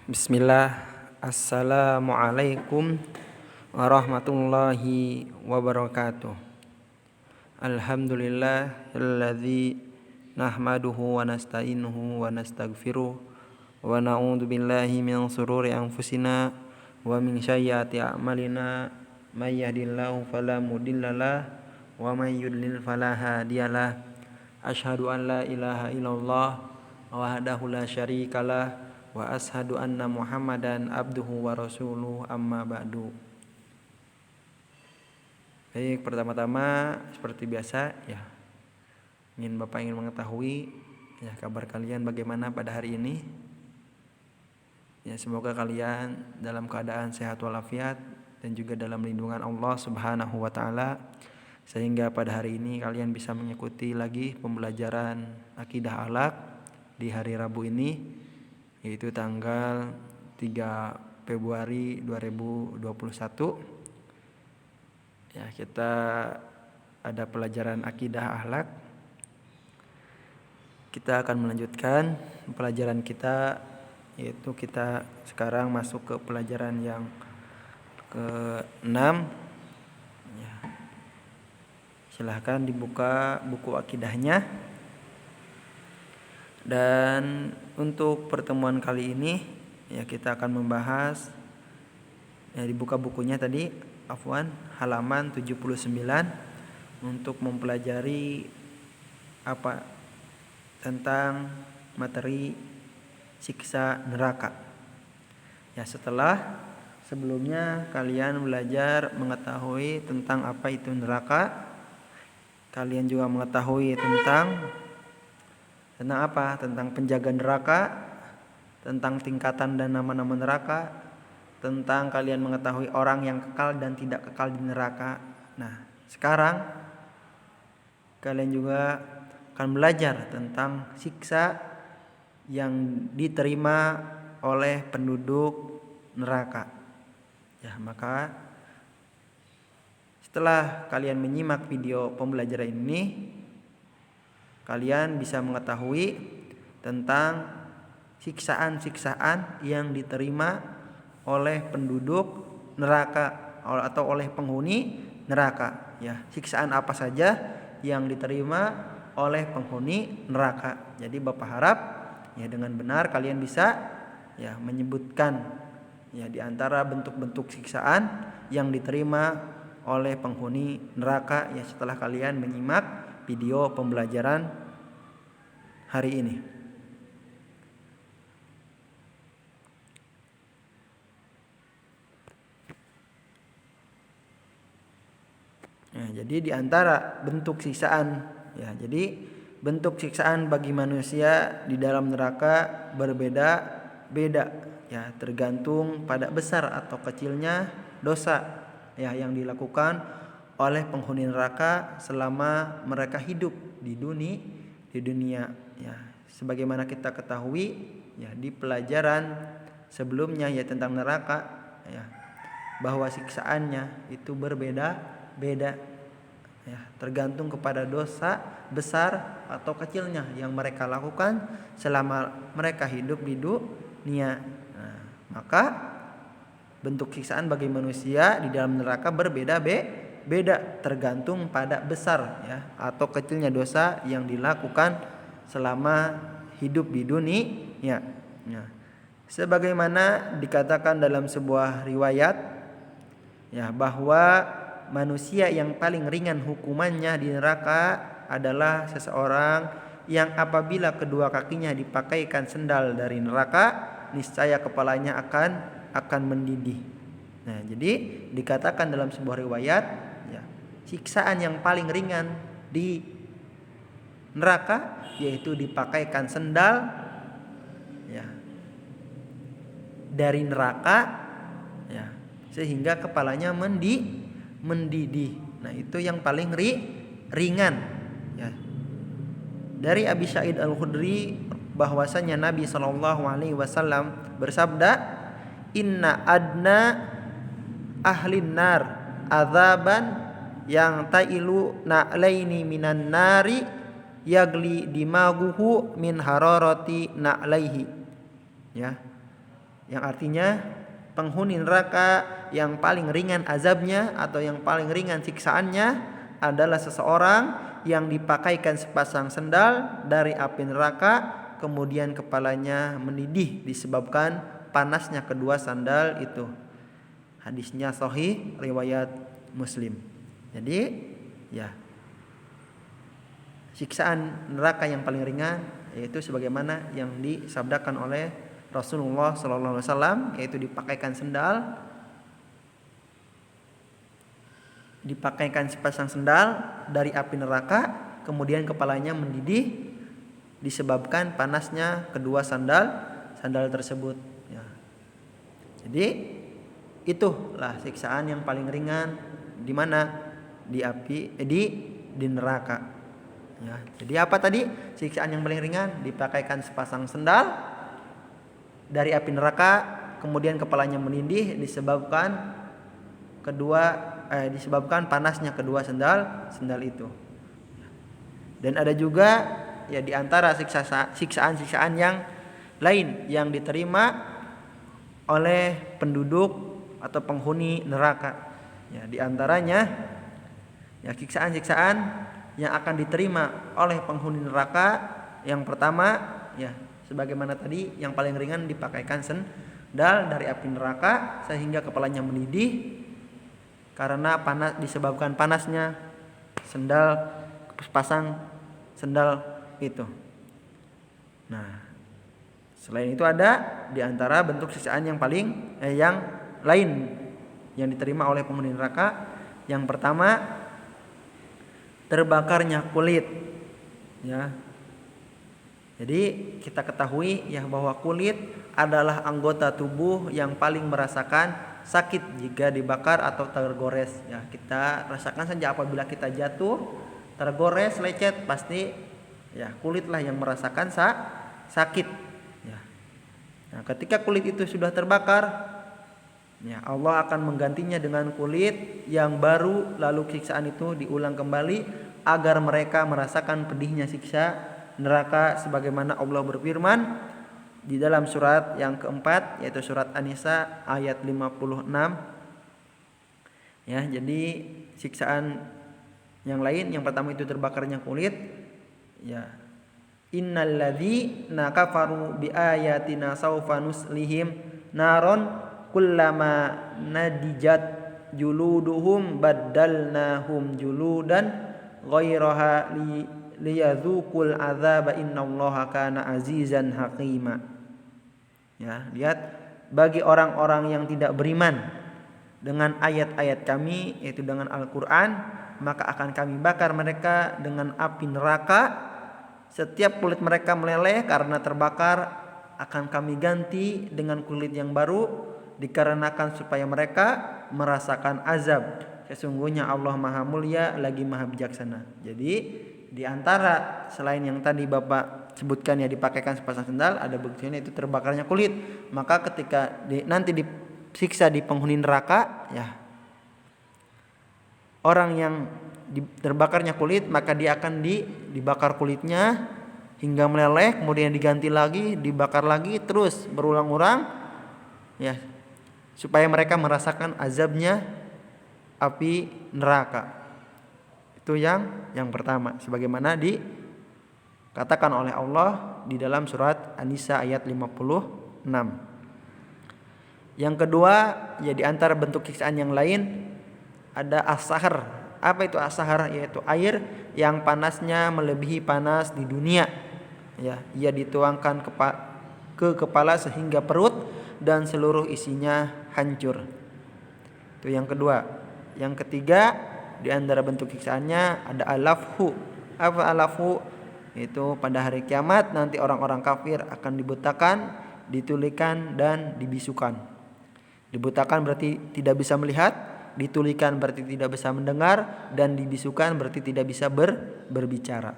Bismillah. Assalamualaikum warahmatullahi wabarakatuh. Alhamdulillahilladzi nahmaduhu wa nasta'inuhu wa nastaghfiruh wa na'udzu billahi min shururi anfusina wa min sayyiati a'malina may yahdihillahu fala mudhillalah wa may yudlil fala hadiyalah. Asyhadu an la ilaha illallah wahdahu la syarikalah wa ashadu anna Muhammadan abduhu wa rasuluh amma ba'du. Baik, pertama-tama seperti biasa Bapak ingin mengetahui kabar kalian bagaimana pada hari ini. Semoga kalian dalam keadaan sehat walafiat dan juga dalam lindungan Allah Subhanahu wa taala, sehingga pada hari ini kalian bisa mengikuti lagi pembelajaran akidah akhlak di hari Rabu ini, yaitu tanggal 3 Februari 2021. Kita ada pelajaran akidah akhlak. Kita akan melanjutkan pelajaran kita, yaitu kita sekarang masuk ke pelajaran yang ke-6. Silahkan dibuka buku akidahnya. Dan untuk pertemuan kali ini kita akan membahas dibuka bukunya tadi, halaman 79, untuk mempelajari tentang materi siksa neraka. Setelah sebelumnya kalian belajar mengetahui tentang apa itu neraka, kalian juga mengetahui tentang apa? Tentang penjaga neraka, tentang tingkatan dan nama-nama neraka, tentang kalian mengetahui orang yang kekal dan tidak kekal di neraka. Nah, sekarang kalian juga akan belajar tentang siksa yang diterima oleh penduduk neraka. Maka setelah kalian menyimak video pembelajaran ini, kalian bisa mengetahui tentang siksaan-siksaan yang diterima oleh penduduk neraka atau oleh penghuni neraka. Siksaan apa saja yang diterima oleh penghuni neraka. Jadi Bapak harap dengan benar kalian bisa menyebutkan di antara bentuk-bentuk siksaan yang diterima oleh penghuni neraka setelah kalian menyimak video pembelajaran hari ini. Jadi di antara bentuk siksaan, jadi bentuk siksaan bagi manusia di dalam neraka berbeda-beda, tergantung pada besar atau kecilnya dosa yang dilakukan oleh penghuni neraka selama mereka hidup di dunia. Sebagaimana kita ketahui di pelajaran sebelumnya tentang neraka, bahwa siksaannya itu berbeda-beda, tergantung kepada dosa besar atau kecilnya yang mereka lakukan selama mereka hidup di dunia. Maka bentuk siksaan bagi manusia di dalam neraka berbeda tergantung pada besar atau kecilnya dosa yang dilakukan selama hidup di dunia. Sebagaimana dikatakan dalam sebuah riwayat bahwa manusia yang paling ringan hukumannya di neraka adalah seseorang yang apabila kedua kakinya dipakaikan sendal dari neraka, niscaya kepalanya akan mendidih. Jadi dikatakan dalam sebuah riwayat siksaan yang paling ringan di neraka yaitu dipakaikan sendal dari neraka sehingga kepalanya mendidih. Itu yang paling ringan. Dari Abi Sa'id Al-Khudri bahwasanya Nabi SAW bersabda, "Inna adna ahlin nar azaban yang tailu na'laini minan nari yagli dimaguhu min hararati na'laihi." yang artinya penghuni neraka yang paling ringan azabnya atau yang paling ringan siksaannya adalah seseorang yang dipakaikan sepasang sendal dari api neraka, kemudian kepalanya mendidih disebabkan panasnya kedua sandal itu. Hadisnya sahih riwayat Muslim. Jadi ya, siksaan neraka yang paling ringan yaitu sebagaimana yang disabdakan oleh Rasulullah sallallahu alaihi wasallam, yaitu dipakaikan sepasang sendal dari api neraka, kemudian kepalanya mendidih disebabkan panasnya kedua sandal tersebut ya. Jadi itulah siksaan yang paling ringan di mana? Di neraka ya. Jadi apa tadi siksaan yang paling ringan? Dipakaikan sepasang sendal dari api neraka, kemudian kepalanya mendidih disebabkan panasnya kedua sandal itu. Dan ada juga ya di antara siksaan yang lain yang diterima oleh penduduk atau penghuni neraka. Ya, di antaranya ya siksaan yang akan diterima oleh penghuni neraka yang pertama ya, sebagaimana tadi yang paling ringan dipakaikan sendal dari api neraka sehingga kepalanya mendidih karena disebabkan panasnya sepasang sendal itu. Nah, selain itu ada di antara bentuk siksaan yang lain yang diterima oleh penghuni neraka. Yang pertama, terbakarnya kulit ya. Jadi kita ketahui ya bahwa kulit adalah anggota tubuh yang paling merasakan sakit jika dibakar atau tergores ya. Kita rasakan saja apabila kita jatuh, tergores, lecet, pasti ya kulitlah yang merasakan sakit ya. Nah, ketika kulit itu sudah terbakar ya, Allah akan menggantinya dengan kulit yang baru, lalu siksaan itu diulang kembali agar mereka merasakan pedihnya siksa neraka sebagaimana Allah berfirman di dalam surat yang keempat, yaitu surat An-Nisa ayat 56 ya. Jadi siksaan yang lain, yang pertama itu terbakarnya kulit ya. Innalladzina kafaru biayatina saufa nuslihim naron kullama nadijat juluduhum baddalnahum juludan ghairaha liyadzuqul azaba innallaha kana azizan hakima. Ya, lihat, bagi orang-orang yang tidak beriman dengan ayat-ayat kami, yaitu dengan Al-Qur'an, maka akan kami bakar mereka dengan api neraka. Setiap kulit mereka meleleh karena terbakar, akan kami ganti dengan kulit yang baru, dikarenakan supaya mereka merasakan azab. Sesungguhnya Allah Maha Mulia lagi Maha Bijaksana. Jadi di antara selain yang tadi Bapak sebutkan ya, dipakaikan sepasang sendal, ada buktinya itu terbakarnya kulit. Maka ketika nanti disiksa di penghuni neraka ya, orang yang terbakarnya kulit, maka dia akan dibakar kulitnya hingga meleleh, kemudian diganti lagi, dibakar lagi, terus berulang-ulang ya, supaya mereka merasakan azabnya api neraka. Itu yang pertama, sebagaimana dikatakan oleh Allah di dalam surat An-Nisa ayat 56. Yang kedua, ya di antara bentuk siksaan yang lain ada as-sahar. Apa itu as-sahar? Yaitu air yang panasnya melebihi panas di dunia. Ya, ia dituangkan ke kepala sehingga perut dan seluruh isinya hancur. Itu yang kedua. Yang ketiga, di antara bentuk siksaannya ada alafhu. Apa alafhu? Itu pada hari kiamat nanti orang-orang kafir akan dibutakan, ditulikan dan dibisukan. Dibutakan berarti tidak bisa melihat, ditulikan berarti tidak bisa mendengar, dan dibisukan berarti tidak bisa berbicara.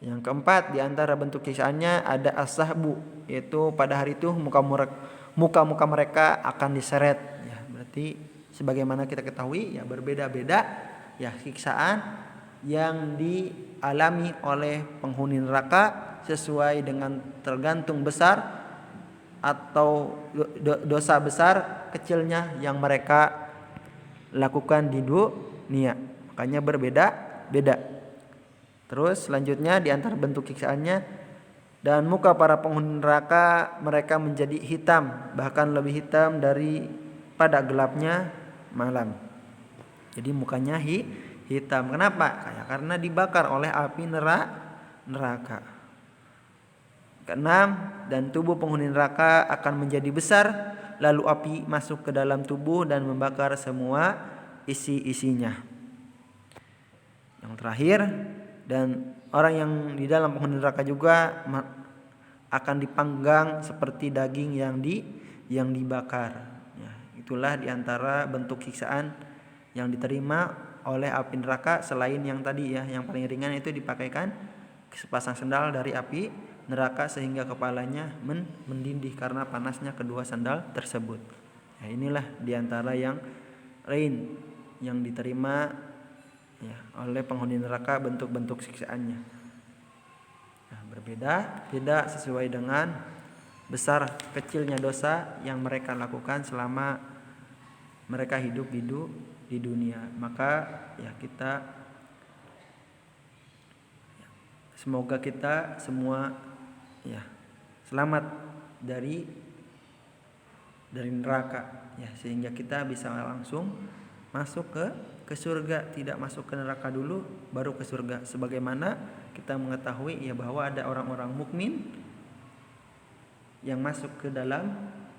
Yang keempat, di antara bentuk siksaannya ada as-sahbu, yaitu pada hari itu muka-muka mereka akan diseret ya. Berarti sebagaimana kita ketahui ya, berbeda-beda ya siksaan yang dialami oleh penghuni neraka sesuai dengan tergantung besar atau dosa besar kecilnya yang mereka lakukan di dunia. Makanya berbeda-beda. Terus selanjutnya di antara bentuk siksaannya, dan muka para penghuni neraka mereka menjadi hitam, bahkan lebih hitam daripada gelapnya malam. Jadi mukanya hitam. Kenapa? Karena dibakar oleh api neraka. Keenam, dan tubuh penghuni neraka akan menjadi besar, lalu api masuk ke dalam tubuh dan membakar semua isi-isinya. Yang terakhir, dan orang yang di dalam penghuni neraka juga akan dipanggang seperti daging yang dibakar. Ya, itulah diantara bentuk siksaan yang diterima oleh api neraka, selain yang tadi ya, yang paling ringan itu dipakaikan sepasang sendal dari api neraka sehingga kepalanya mendidih karena panasnya kedua sandal tersebut. Ya, inilah diantara yang lain yang diterima ya, oleh penghuni neraka bentuk-bentuk siksaannya. Nah, berbeda sesuai dengan besar kecilnya dosa yang mereka lakukan selama mereka hidup di dunia. Maka ya semoga kita semua ya selamat dari neraka ya, sehingga kita bisa langsung masuk ke surga, tidak masuk ke neraka dulu baru ke surga. Sebagaimana kita mengetahui ya bahwa ada orang-orang mukmin yang masuk ke dalam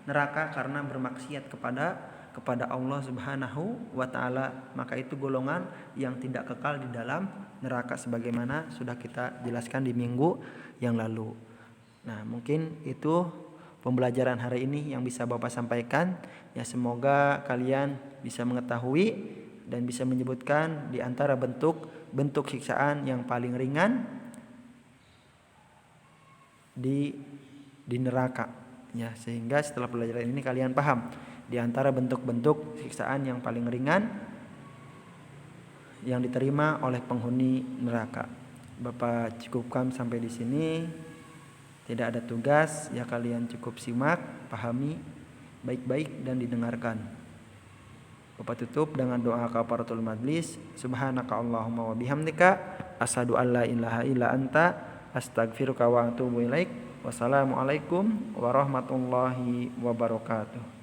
neraka karena bermaksiat kepada Allah Subhanahu wa taala, maka itu golongan yang tidak kekal di dalam neraka sebagaimana sudah kita jelaskan di minggu yang lalu. Nah, mungkin itu pembelajaran hari ini yang bisa Bapak sampaikan. Ya, semoga kalian bisa mengetahui dan bisa menyebutkan di antara bentuk siksaan yang paling ringan di neraka. Ya, sehingga setelah pelajaran ini kalian paham di antara bentuk-bentuk siksaan yang paling ringan yang diterima oleh penghuni neraka. Bapak cukupkan sampai di sini. Tidak ada tugas, ya kalian cukup simak, pahami baik-baik dan didengarkan. Bapak tutup dengan doa kafaratul majlis. Subhanaka Allahumma wa bihamdika asyhadu an la ilaha illa anta astaghfiruka wa atubu ilaik. Wassalamualaikum warahmatullahi wabarakatuh.